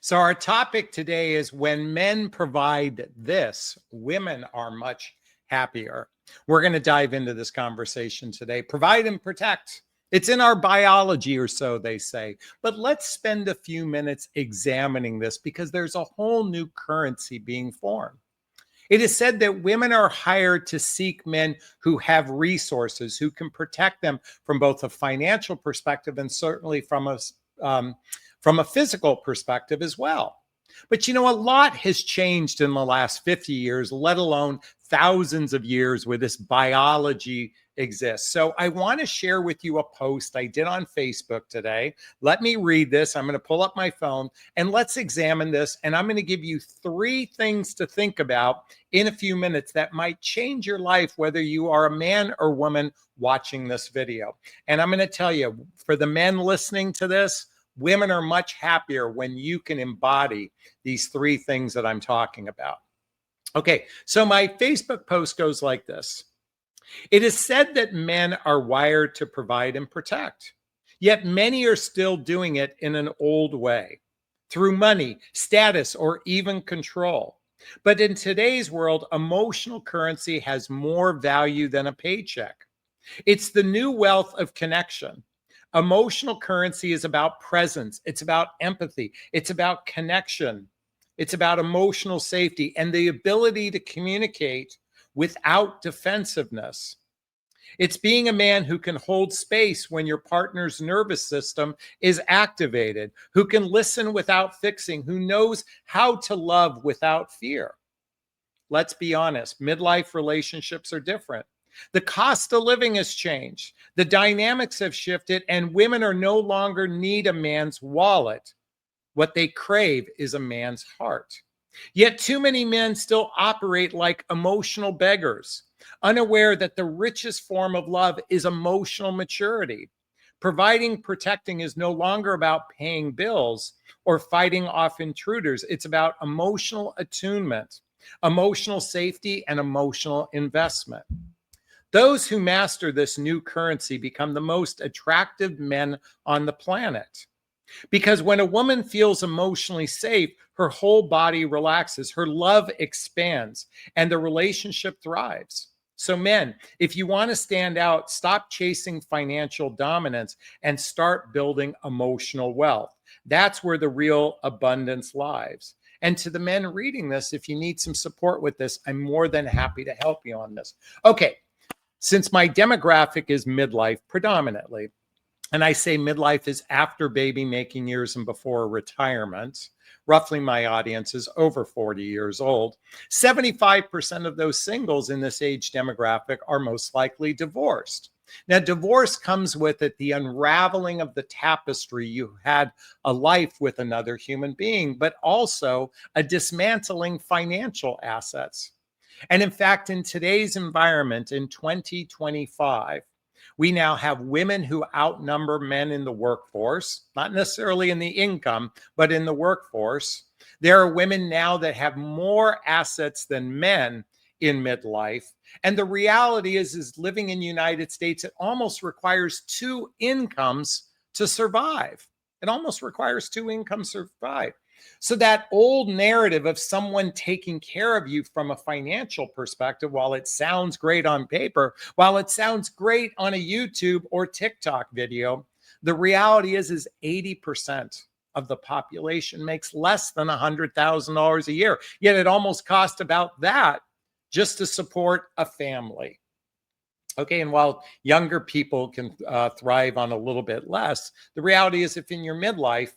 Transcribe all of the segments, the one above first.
So, our topic today is when men provide this, women are much happier. We're going to dive into this conversation today. Provide and protect. It's in our biology, or so they say. But let's spend a few minutes examining this because there's a whole new currency being formed. It is said that women are hired to seek men who have resources, who can protect them from both a financial perspective and certainly from a physical perspective as well. But a lot has changed in the last 50 years, let alone thousands of years where this biology exists. So I want to share with you a post I did on Facebook today. Let me read this. I'm going to pull up my phone and let's examine this. And I'm going to give you 3 things to think about in a few minutes that might change your life, whether you are a man or woman watching this video. And I'm going to tell you, for the men listening to this, women are much happier when you can embody these 3 things that I'm talking about. Okay, so my Facebook post goes like this. It is said that men are wired to provide and protect, yet many are still doing it in an old way, through money, status, or even control. But in today's world, emotional currency has more value than a paycheck. It's the new wealth of connection. Emotional currency is about presence. It's about empathy. It's about connection. It's about emotional safety and the ability to communicate without defensiveness. It's being a man who can hold space when your partner's nervous system is activated, who can listen without fixing, who knows how to love without fear. Let's be honest, midlife relationships are different. The cost of living has changed. The dynamics have shifted, and women are no longer need a man's wallet. What they crave is a man's heart. Yet too many men still operate like emotional beggars, unaware that the richest form of love is emotional maturity. Providing, protecting is no longer about paying bills or fighting off intruders. It's about emotional attunement, emotional safety, and emotional investment. Those who master this new currency become the most attractive men on the planet. Because when a woman feels emotionally safe, her whole body relaxes, her love expands, and the relationship thrives. So, men, if you want to stand out, stop chasing financial dominance and start building emotional wealth. That's where the real abundance lies. And to the men reading this, if you need some support with this, I'm more than happy to help you on this. Okay, since my demographic is midlife predominantly, and I say midlife is after baby making years and before retirement, roughly my audience is over 40 years old. 75% of those singles in this age demographic are most likely divorced. Now, divorce comes with it the unraveling of the tapestry. You had a life with another human being, but also a dismantling financial assets. And in fact, in today's environment in 2025, we now have women who outnumber men in the workforce, not necessarily in the income, but in the workforce. There are women now that have more assets than men in midlife. And the reality is living in the United States, it almost requires 2 incomes to survive. It almost requires 2 incomes to survive. So that old narrative of someone taking care of you from a financial perspective, while it sounds great on paper, while it sounds great on a YouTube or TikTok video, the reality is 80% of the population makes less than $100,000 a year. Yet it almost costs about that just to support a family. Okay, and while younger people can thrive on a little bit less, the reality is if in your midlife,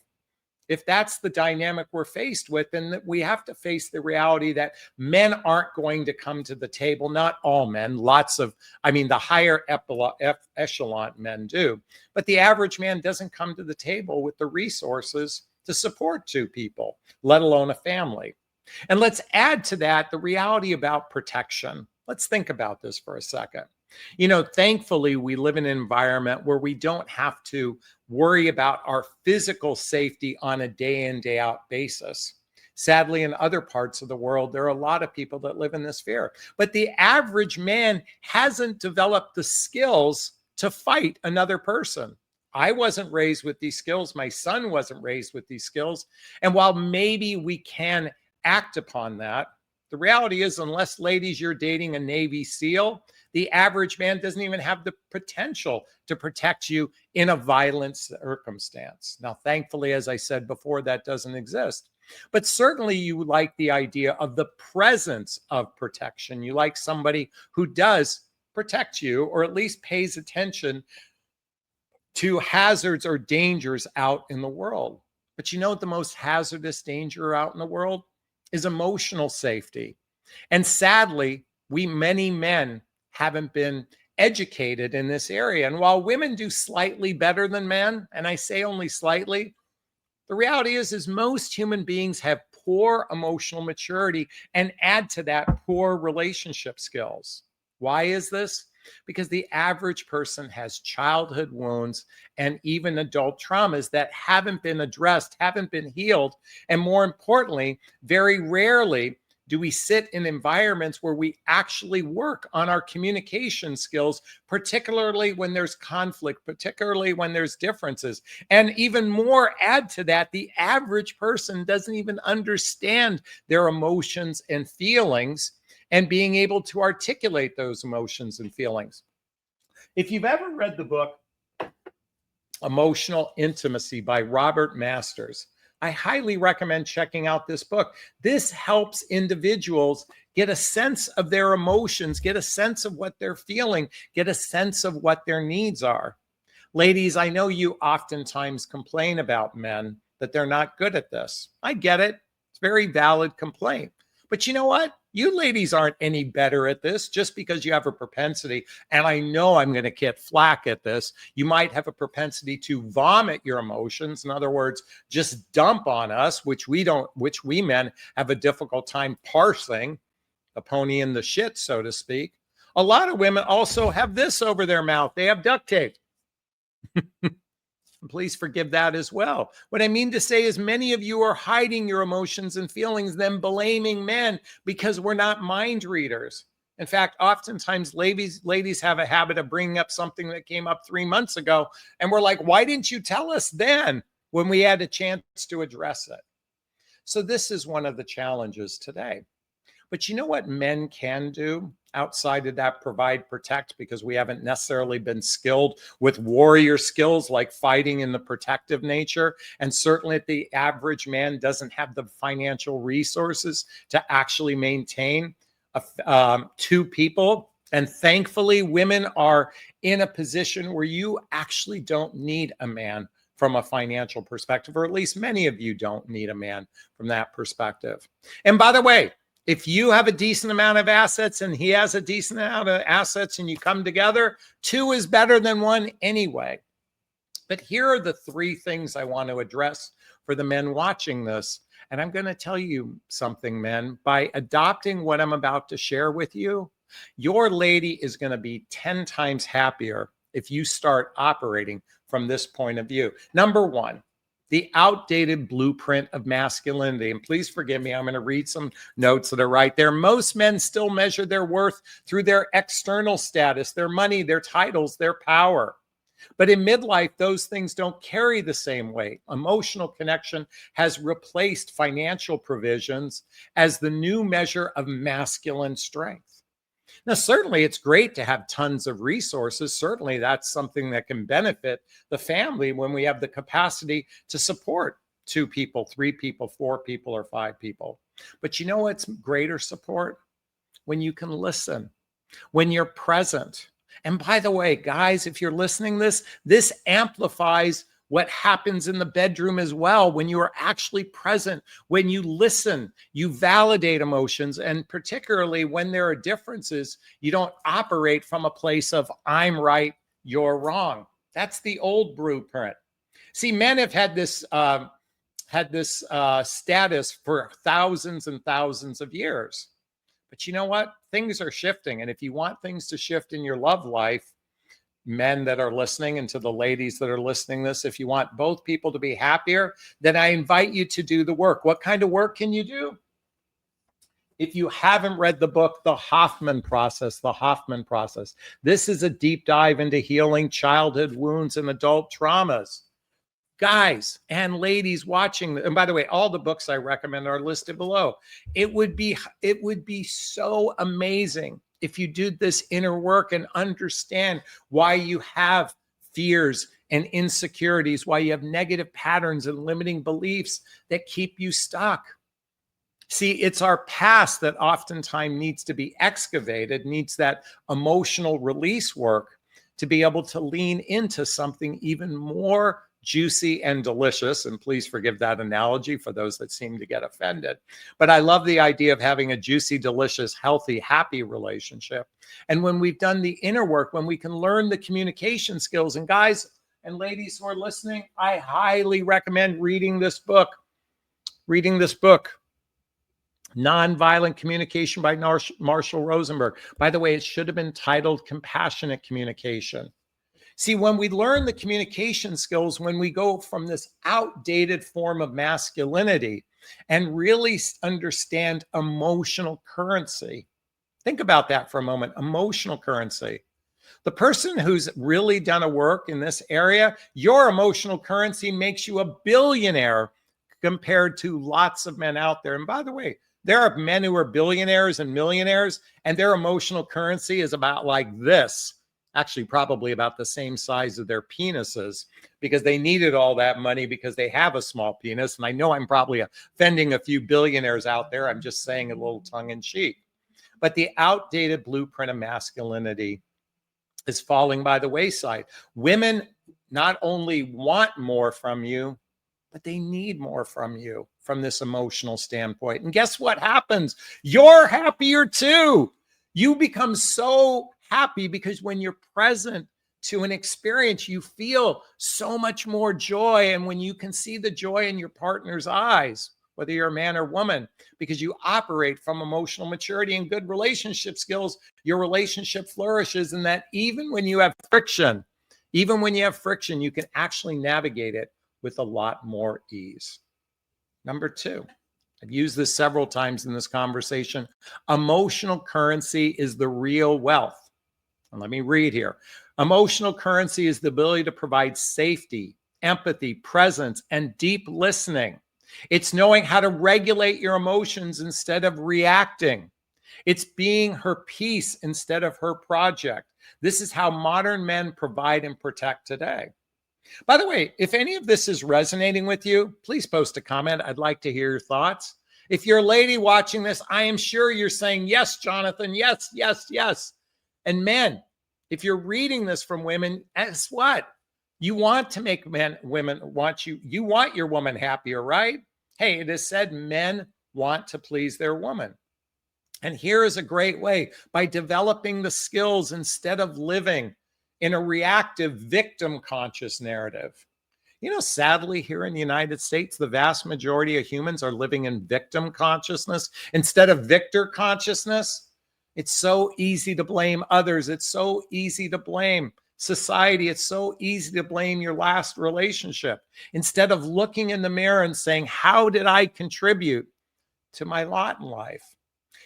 if that's the dynamic we're faced with, then we have to face the reality that men aren't going to come to the table. Not all men, the higher echelon men do, but the average man doesn't come to the table with the resources to support 2 people, let alone a family. And let's add to that the reality about protection. Let's think about this for a second. Thankfully, we live in an environment where we don't have to worry about our physical safety on a day in, day out basis. Sadly, in other parts of the world, there are a lot of people that live in this fear. But the average man hasn't developed the skills to fight another person. I wasn't raised with these skills. My son wasn't raised with these skills. And while maybe we can act upon that, the reality is, unless, ladies, you're dating a Navy SEAL, the average man doesn't even have the potential to protect you in a violent circumstance. Now, thankfully, as I said before, that doesn't exist. But certainly you like the idea of the presence of protection. You like somebody who does protect you, or at least pays attention to hazards or dangers out in the world. But you know what the most hazardous danger out in the world is? Emotional safety. And sadly, many men haven't been educated in this area. And while women do slightly better than men, and I say only slightly, the reality is most human beings have poor emotional maturity and add to that poor relationship skills. Why is this? Because the average person has childhood wounds and even adult traumas that haven't been addressed, haven't been healed. And more importantly, very rarely do we sit in environments where we actually work on our communication skills, particularly when there's conflict, particularly when there's differences. And even more, add to that, the average person doesn't even understand their emotions and feelings and being able to articulate those emotions and feelings. If you've ever read the book Emotional Intimacy by Robert Masters, I highly recommend checking out this book. This helps individuals get a sense of their emotions, get a sense of what they're feeling, get a sense of what their needs are. Ladies, I know you oftentimes complain about men that they're not good at this. I get it. It's a very valid complaint. But you know what? You ladies aren't any better at this just because you have a propensity. And I know I'm going to get flack at this. You might have a propensity to vomit your emotions. In other words, just dump on us, which we men have a difficult time parsing, the pony in the shit, so to speak. A lot of women also have this over their mouth. They have duct tape. Please forgive that as well. What I mean to say is many of you are hiding your emotions and feelings, then blaming men because we're not mind readers. In fact, oftentimes ladies have a habit of bringing up something that came up 3 months ago. And we're like, why didn't you tell us then when we had a chance to address it? So this is one of the challenges today. But you know what men can do outside of that? Provide, protect, because we haven't necessarily been skilled with warrior skills like fighting in the protective nature. And certainly the average man doesn't have the financial resources to actually maintain two people. And thankfully, women are in a position where you actually don't need a man from a financial perspective, or at least many of you don't need a man from that perspective. And by the way, if you have a decent amount of assets and he has a decent amount of assets and you come together, two is better than one anyway. But here are the three things I want to address for the men watching this. And I'm going to tell you something, men. By adopting what I'm about to share with you, your lady is going to be 10 times happier if you start operating from this point of view. Number one, the outdated blueprint of masculinity. And please forgive me, I'm going to read some notes that are right there. Most men still measure their worth through their external status, their money, their titles, their power. But in midlife, those things don't carry the same weight. Emotional connection has replaced financial provisions as the new measure of masculine strength. Now, certainly it's great to have tons of resources. Certainly that's something that can benefit the family when we have the capacity to support 2 people, 3 people, 4 people, or 5 people. But you know what's greater support? When you can listen, when you're present. And by the way, guys, if you're listening this amplifies what happens in the bedroom as well. When you are actually present, when you listen, you validate emotions. And particularly when there are differences, you don't operate from a place of I'm right, you're wrong. That's the old blueprint. See, men have had this status for thousands and thousands of years. But you know what? Things are shifting. And if you want things to shift in your love life, men that are listening, and to the ladies that are listening this, if you want both people to be happier, then I invite you to do the work. What kind of work can you do? If you haven't read the book, The Hoffman Process, this is a deep dive into healing childhood wounds and adult traumas. Guys and ladies watching, and by the way, all the books I recommend are listed below. It would be so amazing if you do this inner work and understand why you have fears and insecurities, why you have negative patterns and limiting beliefs that keep you stuck. See, it's our past that oftentimes needs to be excavated, needs that emotional release work to be able to lean into something even more juicy and delicious. And please forgive that analogy for those that seem to get offended. But I love the idea of having a juicy, delicious, healthy, happy relationship. And when we've done the inner work, when we can learn the communication skills, and guys and ladies who are listening, I highly recommend reading this book. Nonviolent Communication by Marshall Rosenberg. By the way, it should have been titled Compassionate Communication. See, when we learn the communication skills, when we go from this outdated form of masculinity and really understand emotional currency, think about that for a moment, emotional currency. The person who's really done a work in this area, your emotional currency makes you a billionaire compared to lots of men out there. And by the way, there are men who are billionaires and millionaires, and their emotional currency is about like this. Actually, probably about the same size of their penises, because they needed all that money because they have a small penis. And I know I'm probably offending a few billionaires out there. I'm just saying a little tongue in cheek. But the outdated blueprint of masculinity is falling by the wayside. Women not only want more from you, but they need more from you from this emotional standpoint. And guess what happens? You're happier too. You become so happy because when you're present to an experience, you feel so much more joy. And when you can see the joy in your partner's eyes, whether you're a man or woman, because you operate from emotional maturity and good relationship skills, your relationship flourishes. And that even when you have friction, you can actually navigate it with a lot more ease. Number two, I've used this several times in this conversation. Emotional currency is the real wealth. And let me read here. Emotional currency is the ability to provide safety, empathy, presence, and deep listening. It's knowing how to regulate your emotions instead of reacting. It's being her piece instead of her project. This is how modern men provide and protect today. By the way, if any of this is resonating with you, please post a comment. I'd like to hear your thoughts. If you're a lady watching this, I am sure you're saying, yes, Jonathan, yes, yes, yes. And men, if you're reading this from women, guess what? You want to make women want you. You want your woman happier, right? Hey, it is said men want to please their woman. And here is a great way, by developing the skills instead of living in a reactive victim conscious narrative. You know, sadly, here in the United States, the vast majority of humans are living in victim consciousness instead of victor consciousness. It's so easy to blame others. It's so easy to blame society. It's so easy to blame your last relationship instead of looking in the mirror and saying, how did I contribute to my lot in life?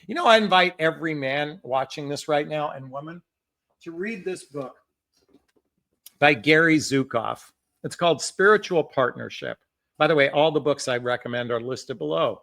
You know, I invite every man watching this right now and woman to read this book by Gary Zukav. It's called Spiritual Partnership. By the way, all the books I recommend are listed below.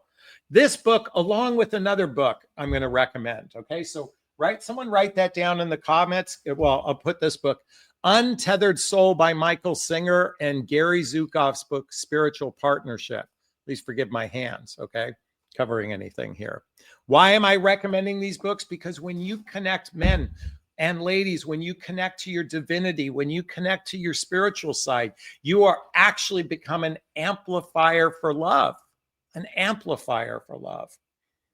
This book, along with another book I'm going to recommend. Okay, so someone write that down in the comments. Well, I'll put this book, Untethered Soul by Michael Singer, and Gary Zukav's book, Spiritual Partnership. Please forgive my hands, okay, covering anything here. Why am I recommending these books? Because when you connect, men and ladies, when you connect to your divinity, when you connect to your spiritual side, you are actually become an amplifier for love, an amplifier for love.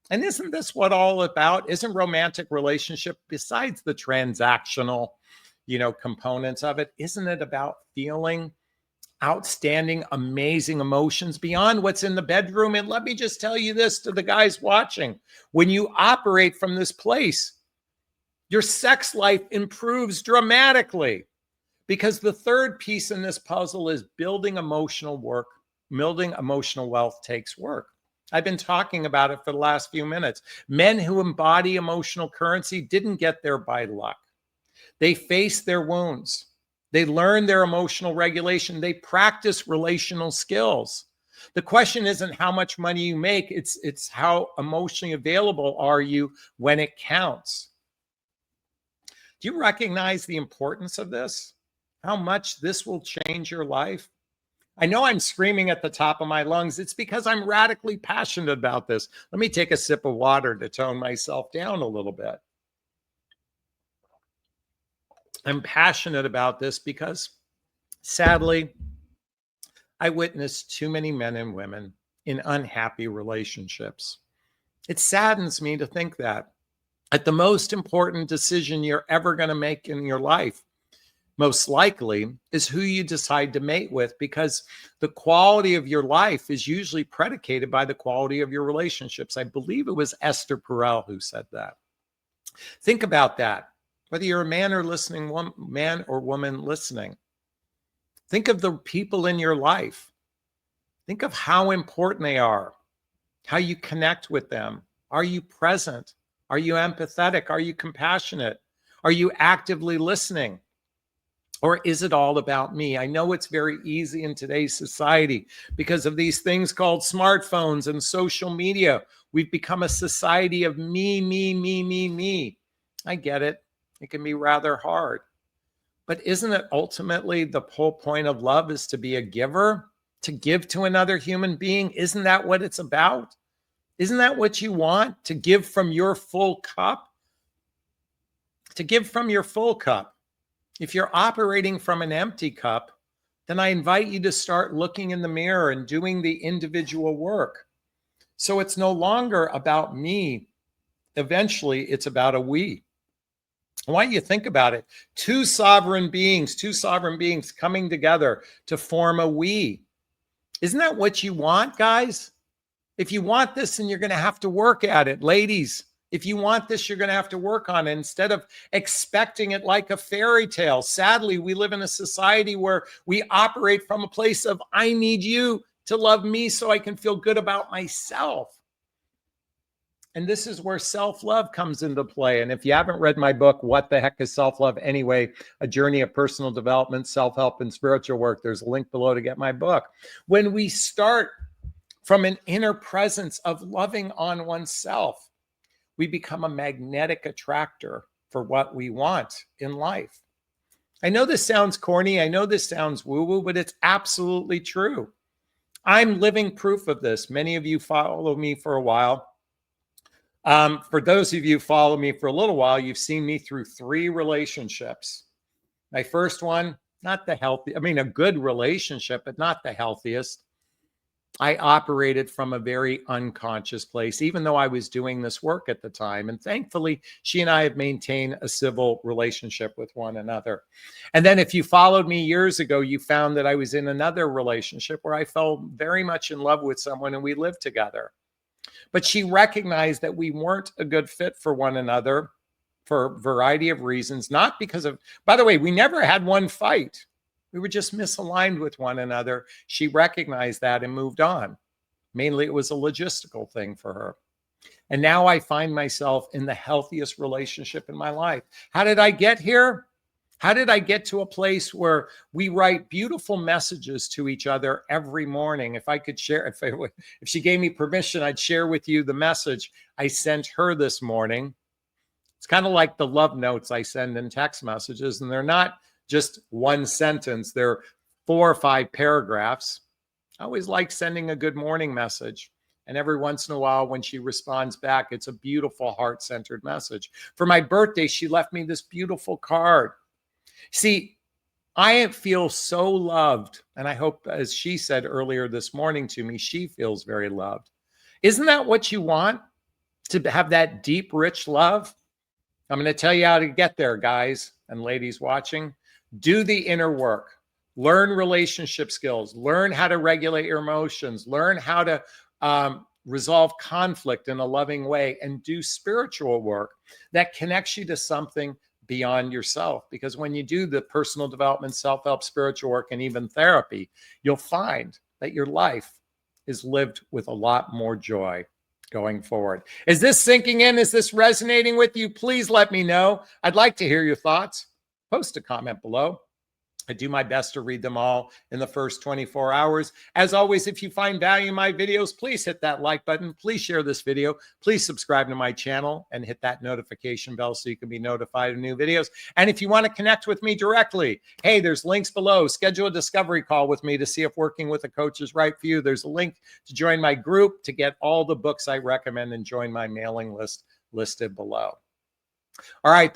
And isn't this what all about? Isn't romantic relationship, besides the transactional, components of it, isn't it about feeling outstanding, amazing emotions beyond what's in the bedroom? And let me just tell you this to the guys watching. When you operate from this place, your sex life improves dramatically, because the third piece in this puzzle is building emotional wealth takes work. I've been talking about it for the last few minutes. Men who embody emotional currency didn't get there by luck. They face their wounds. They learn their emotional regulation. They practice relational skills. The question isn't how much money you make, it's how emotionally available are you when it counts. Do you recognize the importance of this? How much this will change your life? I know I'm screaming at the top of my lungs. It's because I'm radically passionate about this. Let me take a sip of water to tone myself down a little bit. I'm passionate about this because, sadly, I witnessed too many men and women in unhappy relationships. It saddens me to think that the most important decision you're ever going to make in your life, most likely, is who you decide to mate with, because the quality of your life is usually predicated by the quality of your relationships. I believe it was Esther Perel who said that. Think about that. Whether you're a man or listening, man or woman listening, think of the people in your life. Think of how important they are, how you connect with them. Are you present? Are you empathetic? Are you compassionate? Are you actively listening? Or is it all about me? I know it's very easy in today's society because of these things called smartphones and social media. We've become a society of me, me, me, me, me. I get it. It can be rather hard. But isn't it ultimately the whole point of love is to be a giver, to give to another human being? Isn't that what it's about? Isn't that what you want? To give from your full cup? To give from your full cup. If you're operating from an empty cup, then I invite you to start looking in the mirror and doing the individual work. So it's no longer about me. Eventually, it's about a we. I want you to think about it. Two sovereign beings coming together to form a we. Isn't that what you want, guys? If you want this, then you're going to have to work at it. Ladies, if you want this, you're going to have to work on it instead of expecting it like a fairy tale. Sadly, we live in a society where we operate from a place of, I need you to love me so I can feel good about myself. And this is where self-love comes into play. And if you haven't read my book, What the Heck is Self-Love Anyway? A Journey of Personal Development, Self-Help, and Spiritual Work, there's a link below to get my book. When we start from an inner presence of loving on oneself, we become a magnetic attractor for what we want in life. I know this sounds corny. I know this sounds woo-woo, but it's absolutely true. I'm living proof of this. Many of you follow me for a while. For those of you who follow me for a little while, you've seen me through 3 relationships. My first one, not the healthy, a good relationship, but not the healthiest. I operated from a very unconscious place, even though I was doing this work at the time. And thankfully, she and I have maintained a civil relationship with one another. And then if you followed me years ago, you found that I was in another relationship where I fell very much in love with someone and we lived together. But she recognized that we weren't a good fit for one another for a variety of reasons, not because of, by the way, we never had one fight. We were just misaligned with one another. She recognized that and moved on. Mainly, it was a logistical thing for her. And now I find myself in the healthiest relationship in my life. How did I get here? How did I get to a place where we write beautiful messages to each other every morning? If I could share, if she gave me permission, I'd share with you the message I sent her this morning. It's kind of like the love notes I send in text messages, and they're not just one sentence. They're 4 or 5 paragraphs. I always like sending a good morning message. And every once in a while, when she responds back, it's a beautiful heart-centered message. For my birthday, she left me this beautiful card. See, I feel so loved. And I hope, as she said earlier this morning to me, she feels very loved. Isn't that what you want? To have that deep, rich love? I'm going to tell you how to get there, guys and ladies watching. Do the inner work. Learn relationship skills. Learn how to regulate your emotions. Learn how to resolve conflict in a loving way, and do spiritual work that connects you to something beyond yourself. Because when you do the personal development, self-help, spiritual work, and even therapy, you'll find that your life is lived with a lot more joy going forward. Is this sinking in? Is this resonating with you? Please let me know. I'd like to hear your thoughts. Post a comment below. I do my best to read them all in the first 24 hours. As always, if you find value in my videos, please hit that like button. Please share this video. Please subscribe to my channel and hit that notification bell so you can be notified of new videos. And if you want to connect with me directly, hey, there's links below. Schedule a discovery call with me to see if working with a coach is right for you. There's a link to join my group to get all the books I recommend and join my mailing list listed below. All right.